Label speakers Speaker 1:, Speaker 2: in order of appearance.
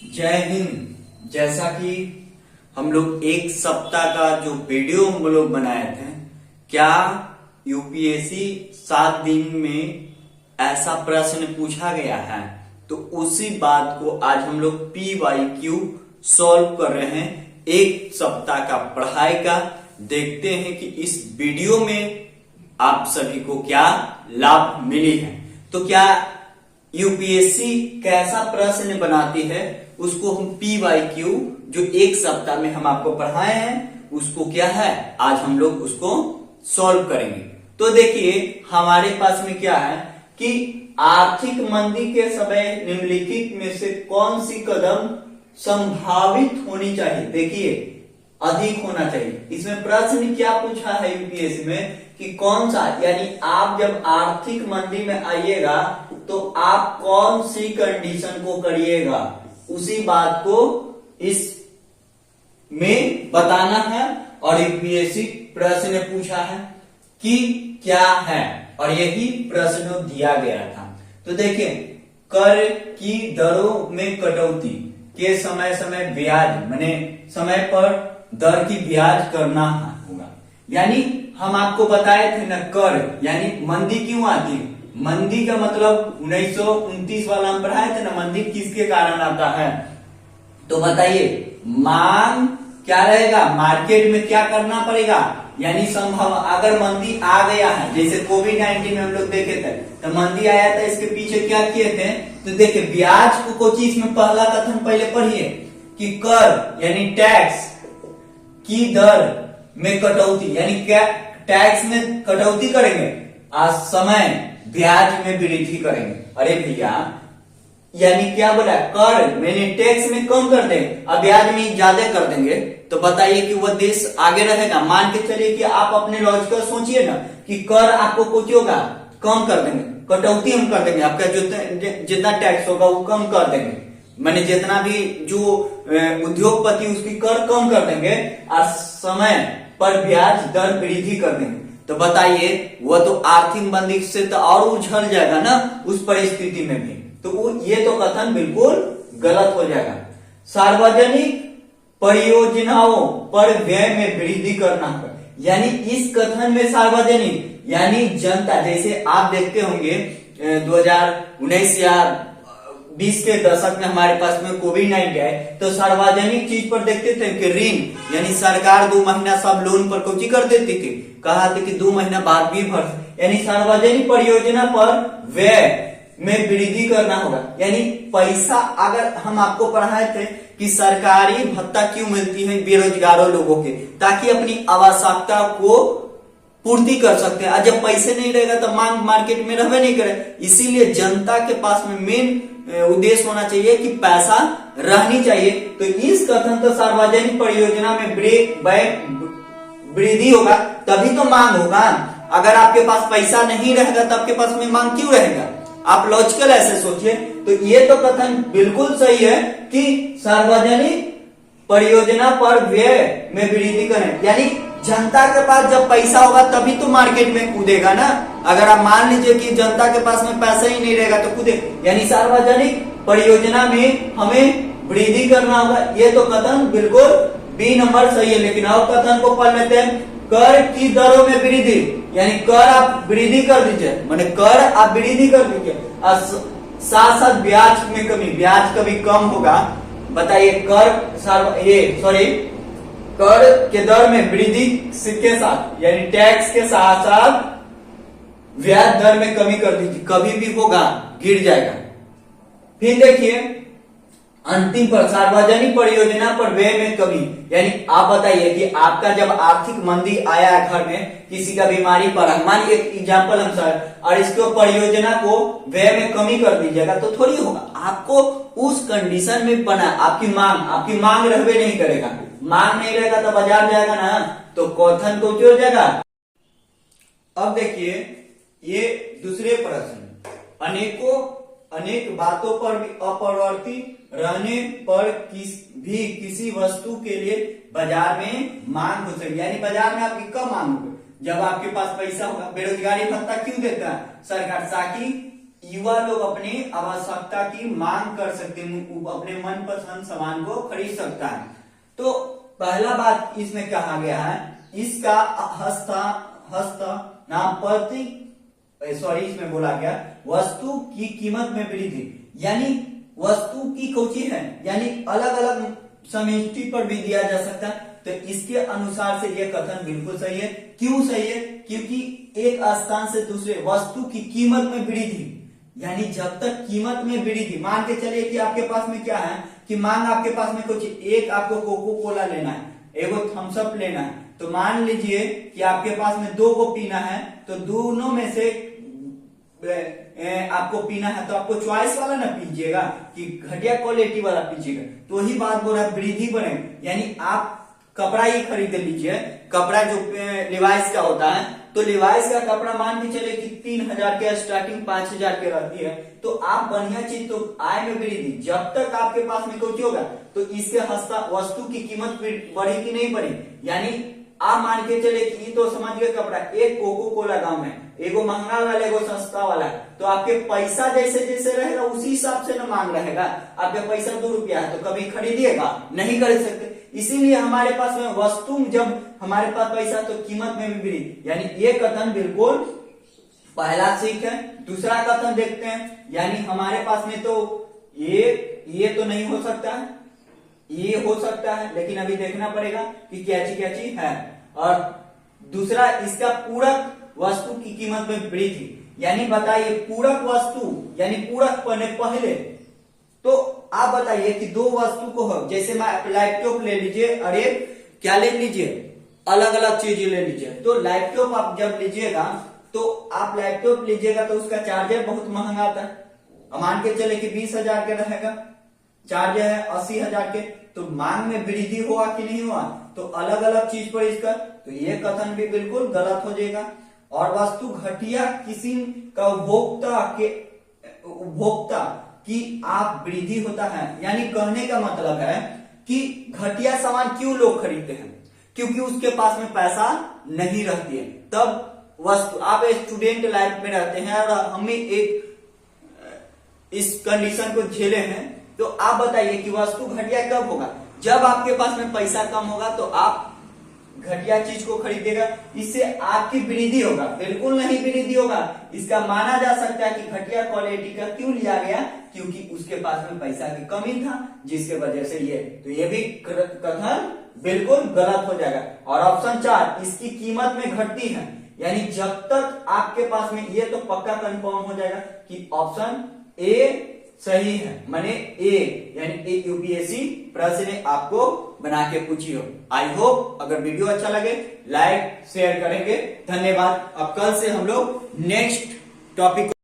Speaker 1: जय हिंद। जैसा कि हम लोग एक सप्ताह का जो वीडियो हम लोग बनाए थे, क्या यूपीएससी 7 दिन में ऐसा प्रश्न पूछा गया है, तो उसी बात को आज हम लोग PYQ सॉल्व कर रहे हैं। एक सप्ताह का पढ़ाई का देखते हैं कि इस वीडियो में आप सभी को क्या लाभ मिली है। तो क्या यूपीएससी कैसा प्रश्न बनाती है उसको हम PYQ जो एक सप्ताह में हम आपको पढ़ाए हैं उसको क्या है आज हम लोग उसको सॉल्व करेंगे। तो देखिए हमारे पास में क्या है कि आर्थिक मंदी के समय निम्नलिखित में से कौन सी कदम संभावित होनी चाहिए। देखिए अधिक होना चाहिए। इसमें प्रश्न क्या पूछा है यूपीएससी में कि कौन सा, यानी आप जब आर्थिक मंदी में आइएगा तो आप कौन सी कंडीशन को करिएगा, उसी बात को इस में बताना है। और यूपीएससी प्रश्न पूछा है कि क्या है, और यही प्रश्न दिया गया था। तो देखिए कर की दरों में कटौती के समय समय ब्याज माने समय पर दर की ब्याज करना होगा। यानी हम आपको बताए थे ना, कर यानी मंदी क्यों आती है। मंदी का मतलब 1929 वाला हम पढ़ाए थे ना, मंदी किसके कारण आता है। तो बताइए मांग क्या रहेगा, मार्केट में क्या करना पड़ेगा, यानी संभव अगर मंदी आ गया है, जैसे कोविड-19 में हम लोग देखे थे तो मंदी आया था, इसके पीछे क्या किए थे। तो देखिए ब्याज को कुछ इसमें पहला कथन पहले पढ़िए कि कर यानी टैक्स की दर में कटौती, यानी क्या टैक्स में कटौती करेंगे, आज समय ब्याज में वृद्धि करेंगे। अरे भैया यानी क्या बोला, कर मैंने टैक्स में कम कर देंगे और ब्याज में ज्यादा कर देंगे, तो बताइए कि वह देश आगे रहेगा। मान के चलिए कि आप अपने लॉजिकल सोचिए ना कि कर आपको कुछ होगा कम कर देंगे, कटौती हम कर देंगे, आपका जितना टैक्स होगा वो कम कर देंगे, मैंने जितना भी जो उद्योगपति उसकी कर कम कर देंगे और समय पर ब्याज दर वृद्धि कर देंगे। तो बताइए वह तो आर्थिक मंदी से तो और उछल जाएगा ना उस परिस्थिति में भी, तो वो ये तो कथन बिल्कुल गलत हो जाएगा। सार्वजनिक परियोजनाओं पर व्यय में वृद्धि करना है, यानी इस कथन में सार्वजनिक यानी जनता, जैसे आप देखते होंगे 2019 या 20 के दशक में हमारे पास में कोविड-19 आए तो सार्वजनिक चीज पर देखते थे कि ऋण यानी सरकार 2 महीना सब लोन पर कोची कर देती थी, कहा था कि 2 महीना बाद भी भर, यानी सार्वजनिक परियोजना पर व्यय में वृद्धि करना होगा। यानी पैसा अगर हम आपको पढ़ाए थे कि सरकारी भत्ता क्यों मिलती है बेरोजगारों लोगों के, ताकि अपनी आवश्यकता को पूर्ति कर सकते हैं। और जब पैसे नहीं रहेगा तो मांग मार्केट में रहने नहीं करे, इसीलिए जनता के पास में मेन उद्देश्य होना चाहिए कि पैसा रहनी चाहिए। तो इस कथन तो सार्वजनिक परियोजना में वृद्धि होगा तभी तो मांग होगा। अगर आपके पास पैसा नहीं रहेगा तो आपके पास में मांग क्यों रहेगा, आप लॉजिकल ऐसे सोचिए। तो ये तो कथन बिल्कुल सही है कि सार्वजनिक परियोजना पर व्यय में वृद्धि करें, यानी जनता के पास जब पैसा होगा तभी तो मार्केट में कूदेगा ना। अगर आप मान लीजिए कि जनता के पास में पैसा ही नहीं रहेगा तो कूदे, यानी सार्वजनिक परियोजना में हमें वृद्धि करना होगा। ये तो कथन बिल्कुल बी नंबर सही है। लेकिन और कथन को पढ़ लेते हैं, कर की दरों में वृद्धि, यानी कर आप वृद्धि कर दीजिए, माने कर आप वृद्धि कर दीजिए और साथ साथ ब्याज में कमी, ब्याज कभी कम होगा। बताइए कर के दर में वृद्धि के साथ यानी टैक्स के साथ साथ ब्याज दर में कमी कर दीजिए, कभी भी होगा गिर जाएगा। फिर देखिए अंतिम पर सार्वजनिक परियोजना पर व्यय में कमी, यानी आप बताइए कि आपका जब आर्थिक मंदी आया है, घर में किसी का बीमारी पड़ा, मान एक एग्जाम्पल अनुसार, और इसको परियोजना को व्यय में कमी कर दीजिएगा तो थोड़ी होगा, आपको उस कंडीशन में बना आपकी मांग रहबे नहीं करेगा, मांग नहीं रहेगा तो बाजार जाएगा ना, तो कथन को जोड़ जाएगा। अब देखिए ये दूसरे प्रश्न, अनेक बातों पर भी अपरिवर्ती रहने पर किसी वस्तु के लिए बाजार में मांग हो सकती, यानी बाजार में आपकी कम मांग होगी जब आपके पास पैसा होगा। बेरोजगारी भत्ता क्यों देता है सरकार, ताकि युवा लोग अपनी आवश्यकता की मांग कर सकते हैं, अपने मनपसंद सामान को खरीद सकता है। तो पहला बात इसमें कहा गया है, इसका इसमें बोला गया वस्तु की कीमत में वृद्धि, यानी वस्तु की कोची है, यानी अलग अलग समष्टि पर भी दिया जा सकता है। तो इसके अनुसार से यह कथन बिल्कुल सही है। क्यों सही है? क्योंकि एक स्थान से दूसरे वस्तु की कीमत में वृद्धि, यानी जब तक कीमत में वृद्धि, मान के चलिए कि आपके पास में क्या है कि मान आपके पास में कुछ, एक आपको कोको कोला लेना है, एगो थम्स अप लेना है। तो मान लीजिए कि आपके पास में दो को पीना है, तो दोनों में से आपको पीना है तो आपको चॉइस वाला ना पीजिएगा कि घटिया क्वालिटी वाला पीजिएगा। तो वही बात बोल रहा है, वृद्धि बढ़े, यानी आप कपड़ा ही खरीद लीजिए, कपड़ा जो लिवाइस का होता है, तो लिवाइस का कपड़ा मान के चले कि 3,000 के स्टार्टिंग 5,000 के रहती है। तो आप बढ़िया चीज, तो आय में वृद्धि, जब तक आपके पास में कुछ होगा तो इसके वस्तु की कीमत बढ़ी कि नहीं बढ़ी, यानी आप मान के चले कि तो समझ गए कपड़ा, एक कोको कोला दाम है, एगो महंगा वाला एगो सस्ता वाला है, तो आपके पैसा जैसे जैसे रहेगा उसी हिसाब से ना मांग रहेगा। आपके पैसा 2 रुपया है तो कभी खरीदिएगा नहीं खरीद सकते। इसीलिए हमारे पास में वस्तु, जब हमारे पास पैसा तो कीमत में भी वृद्धि, यानी ये कथन बिल्कुल पहला ठीक है। दूसरा कथन देखते हैं, यानी हमारे पास में तो ये तो नहीं हो सकता है, ये हो सकता है, लेकिन अभी देखना पड़ेगा कि क्या चीज है। और दूसरा इसका पूरक वस्तु की कीमत में वृद्धि, यानी बताइए पूरक वस्तु, यानी पूरक पहले तो आप बताइए कि दो वस्तु को हो, जैसे मैं लैपटॉप ले लीजिए, अरे क्या ले लीजिए, अलग अलग चीज ले लीजिए। तो लैपटॉप आप जब लीजिएगा तो आप लैपटॉप लीजिएगा तो उसका चार्जर बहुत महंगा आता है, मान के चले कि 20,000 के रहेगा, चार्जर है 80,000 के, तो मांग में वृद्धि हुआ कि नहीं हुआ, तो अलग अलग चीज पर इसका, तो ये कथन भी बिल्कुल गलत हो जाएगा। और वस्तु घटिया किसी का उपभोक्ता की आप वृद्धि होता है, यानी कहने का मतलब है कि घटिया सामान क्यों लोग खरीदते हैं, क्योंकि उसके पास में पैसा नहीं रहती है। तब वस्तु, आप स्टूडेंट लाइफ में रहते हैं और हमें एक इस कंडीशन को झेले हैं, तो आप बताइए कि वस्तु घटिया कब होगा, जब आपके पास में पैसा कम होगा तो आप घटिया चीज को खरीदेगा, इससे आपकी वृद्धि होगा, बिल्कुल नहीं वृद्धि होगा। इसका माना जा सकता है कि घटिया क्वालिटी का क्यों लिया गया, क्योंकि उसके पास में पैसा की कमी था, जिसके वजह से ये भी कथन बिल्कुल गलत हो जाएगा। और ऑप्शन 4, इसकी कीमत में घटती है, यानी जब तक आपके पास में, ये तो पक्का कंफर्म हो जाएगा कि ऑप्शन ए सही है, माने ए, यानी एक यूपीएससी प्रश्न आपको बना के पूछी हो। आई होप अगर वीडियो अच्छा लगे लाइक शेयर करेंगे। धन्यवाद। अब कल से हम लोग नेक्स्ट टॉपिक